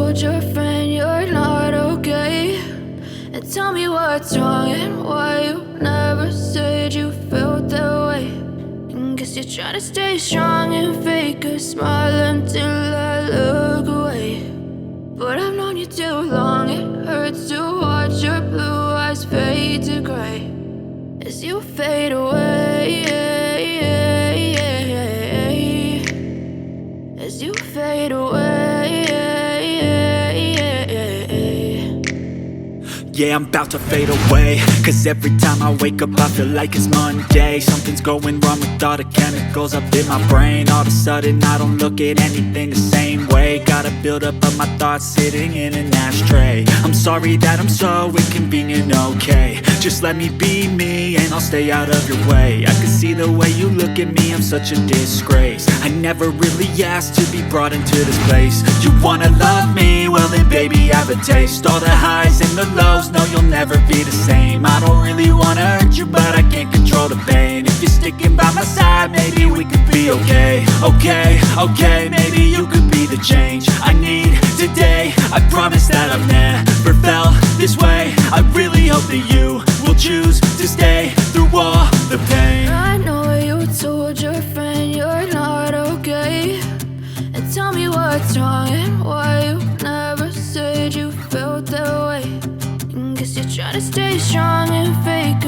told your friend you're not okay, and tell me what's wrong and why you never said you felt that way. And guess you're trying to stay strong and fake a smile until I look away. But I've known you too long, it hurts to watch your blue eyes fade to gray as you fade away, as you fade away. Yeah, I'm about to fade away, cause every time I wake up I feel like it's Monday. Something's going wrong with all the chemicals up in my brain. All of a sudden I don't look at anything the same way. Got a build up of my thoughts sitting in an ashtray. I'm sorry that I'm so inconvenient, okay. Just let me be me and I'll stay out of your way. I can see the way you look at me, I'm such a disgrace. I never really asked to be brought into this place. You wanna love me? Well then baby have a taste. All the highs and the lows, no you'll never be the same. I don't really wanna hurt you but I can't control the pain. If you're sticking by my side, maybe we could be okay. Okay, maybe you could be the change I need today. I promise that I've never felt this way. I really hope that you will choose to stay through all the pain. I know you told your friend you're not okay, and tell me what's wrong and why you never said you felt that way. And guess you're trying to stay strong and fake